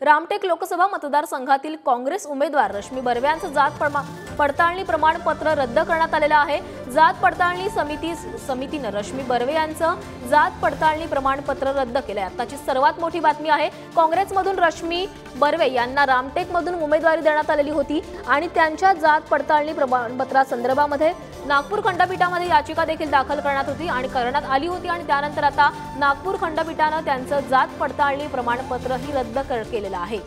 रामटेक लोकसभा मतदारसंघातील काँग्रेस उमेदवार रश्मी बर्वे यांचं जात पडताळणी प्रमाणपत्र रद्द करण्यात आलेलं आहे। जात पडताळणी समितीने रश्मी बर्वे यांचं जात पडताळणी प्रमाणपत्र रद्द केलंय। आताची सर्वात मोठी बातमी आहे, काँग्रेसमधून रश्मी बर्वे यांना रामटेकमधून उमेदवारी देण्यात आलेली होती आणि त्यांच्या जात पडताळणी प्रमाणपत्रासंदर्भामध्ये नागपूर खंडपीठामध्ये याचिका देखील दाखल करण्यात आली होती आणि त्यानंतर आता नागपूर खंडपीठाने त्यांचं जात पडताळणी प्रमाणपत्र ही रद्द केलेलं आहे।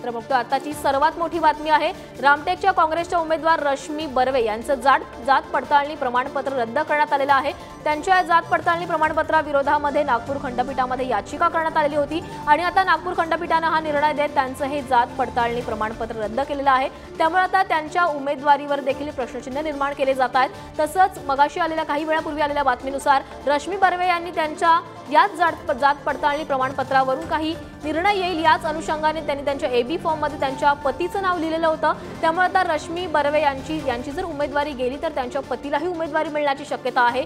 तर बघतो आताची सर्वात मोठी बातमी आहे, रामटेकच्या काँग्रेसच्या उमेदवार रश्मी बर्वे यांचं जात पडताळणी प्रमाणपत्र रद्द करण्यात आलेलं आहे। त्यांच्या जात पडताळणी प्रमाणपत्राविरोधामध्ये नागपूर खंडपीठामध्ये याचिका करण्यात आलेली होती आणि आता नागपूर खंडपीठाने हा निर्णय देत त्यांचं हे जात पडताळणी प्रमाणपत्र रद्द केलेलं आहे। त्यामुळे आता त्यांच्या उमेदवारीवर देखील प्रश्नचिन्ह निर्माण केले जात आहेत। तसंच मगाशी आलेल्या काही वेळापूर्वी आलेल्या बातमीनुसार रश्मी बर्वे यांनी त्यांच्या याच जात पडताळणी प्रमाणपत्रावरून काही निर्णय येईल याच अनुषंगाने त्यांनी त्यांच्या एबी फॉर्म मध्ये त्यांच्या पतीचं नाव लिहिलेलं होतं। त्यामुळे आता रश्मी बर्वे यांची जर उमेदवारी गेली तर त्यांच्या पतीलाही उमेदवारी मिळण्याची शक्यता आहे।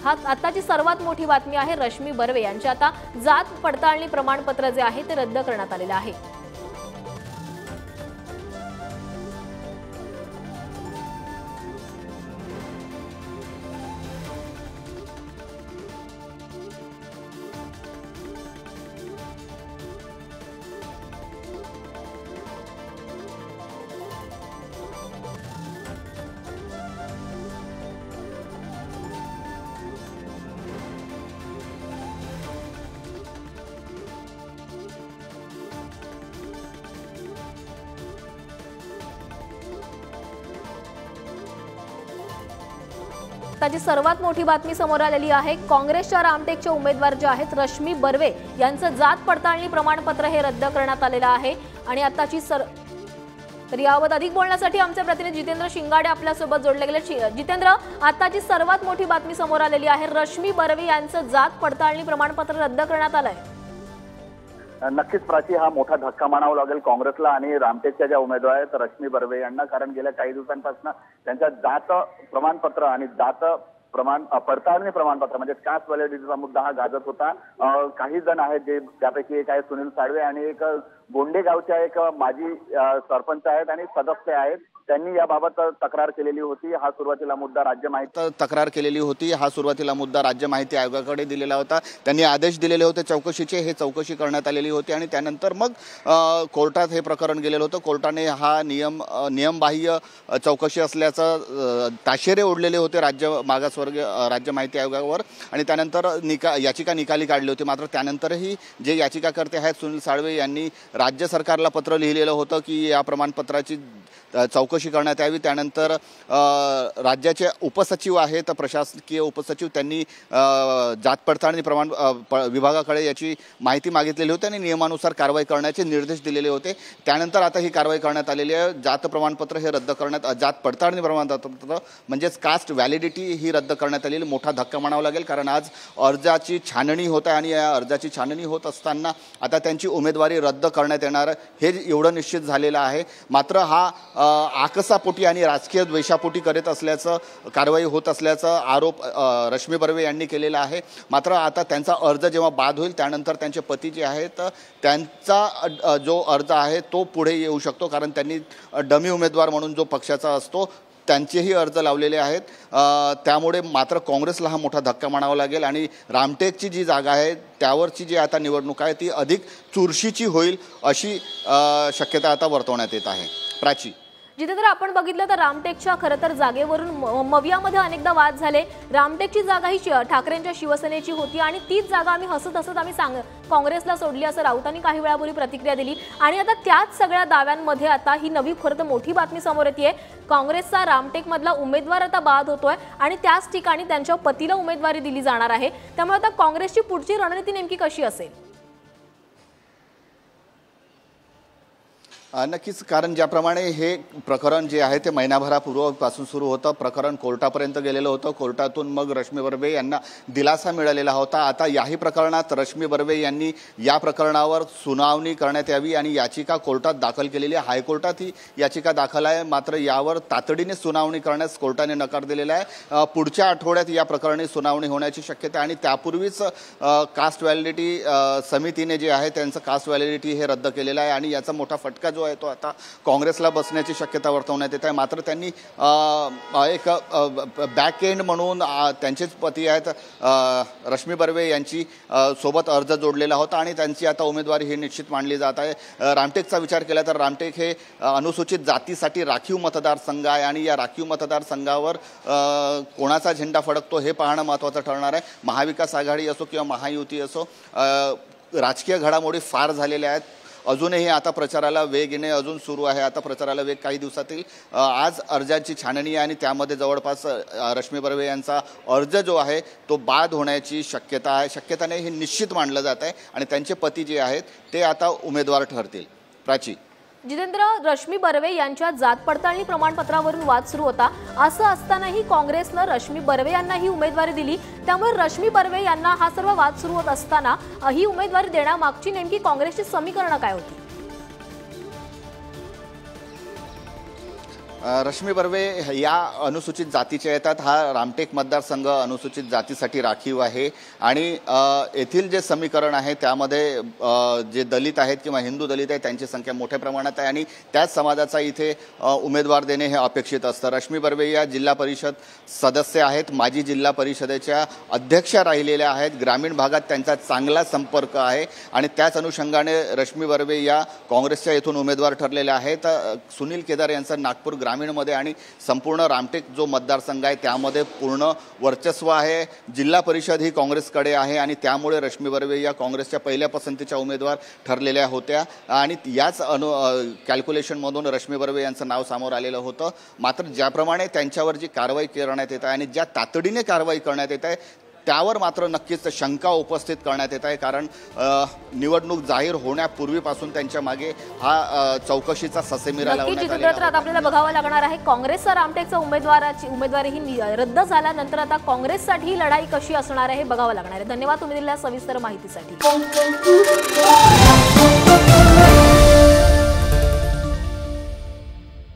हा आताची सर्वात मोठी बातमी आहे, रश्मी बर्वे यांचे आता जात पडताळणी प्रमाणपत्र जे आहे ते रद्द करण्यात आलेलं आहे। त्याची सर्वात मोठी बातमी समोर आलेली आहे, काँग्रेसच्या रामटेकचे उमेदवार जे आहेत रश्मी बर्वे यांचं जात पडताळणी प्रमाणपत्र हे रद्द करण्यात आलेलं आहे। आणि आताची तर याबाबत अधिक बोलण्यासाठी आमचे प्रतिनिधी जितेंद्र शिंगाडे आपल्यासोबत जोडले गेले। जितेंद्र, आताची सर्वात मोठी बातमी समोर आलेली आहे, रश्मी बर्वे यांचं जात पडताळणी प्रमाणपत्र रद्द करण्यात आलंय। नक्कीच प्राची, हा मोठा धक्का मानावा लागेल काँग्रेसला आणि रामटेकच्या ज्या उमेदवार आहेत रश्मी बर्वे यांना, कारण गेल्या काही दिवसांपासून त्यांच्या जात प्रमाणपत्र आणि जात पडताळणी प्रमाणपत्र म्हणजे कास्ट व्हॅलिडिटीचा मुद्दा हा गाजत होता। काही जण आहेत जे त्यापैकी एक आहे सुनील साळवे आणि एक गोंडे गावच्या एक माजी सरपंच आहेत आणि सदस्य आहेत, त्यांनी याबाबत तक्रार केलेली होती। हा सुरुवातीला मुद्दा राज्य माहिती आयोगाकडे दिलेला होता। त्यांनी आदेश दिलेले होते चौकशीचे, हे चौकशी करण्यात आलेली होती आणि त्यानंतर मग कोर्टात हे प्रकरण गेलेलं होतं। कोर्टाने हा नियमबाह्य चौकशी असल्याचं ताशेरे ओढलेले होते मागासवर्गीय राज्य माहिती आयोगावर आणि त्यानंतर याचिका निकाली काढली होती। मात्र त्यानंतरही जे याचिकाकर्ते आहेत सुनील साळवे यांनी राज्य सरकारला पत्र लिहिलेलं होतं की या प्रमाणपत्राची चौकशी करण्यात यावी। त्यानंतर राज्याचे उपसचिव आहेत, प्रशासकीय उपसचिव, त्यांनी जात पडताळणी विभागाकडे याची माहिती मागितलेली होती आणि नियमानुसार कारवाई करण्याचे निर्देश दिलेले होते। त्यानंतर आता ही कारवाई करण्यात आलेली आहे। जात प्रमाणपत्र हे रद्द करण्यात, जात पडताळणी प्रमाणपत्र म्हणजेच कास्ट व्हॅलिडिटी ही रद्द करण्यात आलेली मोठा धक्का म्हणावा लागेल, कारण आज अर्जाची छाननी होत आहे आणि या अर्जाची छाननी होत असताना आता त्यांची उमेदवारी रद्द करण्यात येणार हे एवढं निश्चित झालेलं आहे। मात्र हा आकसापोटी आणि राजकीय द्वेषापोटी करत असल्याचं, कारवाई होत असल्याचा आरोप रश्मी बर्वे यांनी केलेला आहे। मात्र आता त्यांचा अर्ज जेव्हा बाद होईल त्यानंतर त्यांचे पती जे आहेत त्यांचा जो अर्ज आहे तो पुढे येऊ शकतो, कारण त्यांनी डमी उमेदवार म्हणून जो पक्षाचा असतो त्यांचेही अर्ज लावलेले आहेत। त्यामुळे मात्र काँग्रेसला हा मोठा धक्का म्हणावा लागेल आणि रामटेकची जी जागा आहे त्यावरची जी आता निवडणूक आहे ती अधिक चुरशीची होईल अशी शक्यता आता वर्तवण्यात येत आहे। प्राची, जितेंद्र, आपण बघितलं तर रामटेकच्या खरं तर जागेवरून मवियामध्ये अनेकदा वाद झाले। रामटेकची जागा ही ठाकरेंच्या शिवसेनेची होती आणि तीच जागा आम्ही हसत आम्ही काँग्रेसला सोडली असं राऊतांनी काही वेळापूर्वी प्रतिक्रिया दिली आणि आता त्याच सगळ्या दाव्यांमध्ये आता ही नवी खरं तर मोठी बातमी समोर येते, काँग्रेसचा रामटेक मधला उमेदवार आता बाद होतोय आणि त्याच ठिकाणी त्यांच्या पतीला उमेदवारी दिली जाणार आहे। त्यामुळे आता काँग्रेसची पुढची रणनीती नेमकी कशी असेल? नक्कीच, कारण ज्याप्रमाणे हे प्रकरण जे आहे ते महिनाभरापूर्वीपासून सुरू होतं. प्रकरण कोर्टापर्यंत गेलेलं होतं. कोर्टातून मग रश्मी बर्वे यांना दिलासा मिळालेला होता. आता याही प्रकरणात रश्मी बर्वे यांनी या प्रकरणावर सुनावणी करण्यात यावी आणि याचिका कोर्टात दाखल केलेली आहे. हायकोर्टात ही याचिका दाखल आहे, मात्र यावर तातडीने सुनावणी करण्यास कोर्टाने नकार दिलेला आहे. पुढच्या आठवड्यात या प्रकरणी सुनावणी होण्याची शक्यता आहे आणि त्यापूर्वीच कास्ट व्हॅलिडिटी समितीने जे आहे त्यांचं कास्ट व्हॅलिडिटी हे रद्द केलेलं आहे आणि याचा मोठा फटका जो आहे तो आता काँग्रेसला बसण्याची शक्यता वर्तवण्यात येत आहे. मात्र त्यांनी एक बॅक एंड म्हणून त्यांचेच पती आहेत रश्मी बर्वे यांची सोबत अर्ज जोडलेला होता आणि त्यांची आता उमेदवारी ही निश्चित मानली जात आहे. रामटेकचा विचार केला तर रामटेक हे अनुसूचित जातीसाठी राखीव मतदारसंघ आहे आणि या राखीव मतदारसंघावर कोणाचा झेंडा फडकतो हे पाहणं महत्त्वाचं ठरणार आहे. महाविकास आघाडी असो किंवा महायुती असो, राजकीय घडामोडी फार झालेल्या आहेत. अजूनही आता प्रचाराला वेग येणे अजून सुरू आहे. आता प्रचाराला वेग काही दिवसातील आज अर्जांची छाननी आहे आणि त्यामध्ये जवळपास रश्मी बर्वे यांचा अर्ज जो आहे तो बाद होण्याची शक्यता आहे. शक्यता नाही, हे निश्चित मानलं जात आहे आणि त्यांचे पती जे आहेत ते आता उमेदवार ठरतील. प्राची. जितेंद्र, रश्मी बर्वे यांच्या जात पडताळणी प्रमाणपत्रावरून वाद सुरू होता. असं असतानाही काँग्रेसनं रश्मी बर्वे यांना ही उमेदवारी दिली. त्यामुळे रश्मी बर्वे यांना हा सर्व वाद सुरू होत असताना ही उमेदवारी देण्यामागची नेमकी काँग्रेसची समीकरणं काय होती? रश्मी बर्वे या अनुसूचित जातीच्या येतात. हा रामटेक मतदारसंघ अनुसूचित जातीसाठी राखीव आहे आणि येथील जे समीकरण आहे त्यामध्ये जे दलित आहेत किंवा हिंदू दलित आहेत त्यांची संख्या मोठ्या प्रमाणात आहे आणि त्याच समाजाचा इथे उमेदवार देणे हे अपेक्षित असतं. रश्मी बर्वे या जिल्हा परिषद सदस्य आहेत, माजी जिल्हा परिषदेच्या अध्यक्षा राहिलेल्या आहेत. ग्रामीण भागात त्यांचा चांगला संपर्क आहे आणि त्याच अनुषंगाने रश्मी बर्वे या काँग्रेसच्या येथून उमेदवार ठरलेल्या आहेत. सुनील केदार यांचं नागपूर ग्रामीणमध्ये आणि संपूर्ण रामटेक जो मतदारसंघ आहे त्यामध्ये पूर्ण वर्चस्व आहे. जिल्हा परिषद ही काँग्रेसकडे आहे आणि त्यामुळे रश्मी बर्वे या काँग्रेसच्या पहिल्या पसंतीच्या उमेदवार ठरलेल्या होत्या आणि याच कॅल्क्युलेशनमधून रश्मी बर्वे यांचं नाव समोर आलेलं होतं. मात्र ज्याप्रमाणे त्यांच्यावर जी कारवाई करण्यात येत आहे आणि ज्या तातडीने कारवाई करण्यात येत आहे त्यावर मात्र नक्कीच शंका उपस्थित करण्यात येत आहे. कारण निवडणूक जाहीर होण्यापूर्वीपासून त्यांच्या मागे हा चौकशीचा ससेमिरा लावण्यात आलेला आहे. आता आपल्याला बघावं लागणार आहे काँग्रेसचा रामटेकचा उमेदवारी ही रद्द झाल्यानंतर आता काँग्रेससाठी लढाई कशी असणार आहे हे बघावं लागणार आहे. धन्यवाद तुम्ही दिलेल्या सविस्तर माहितीसाठी.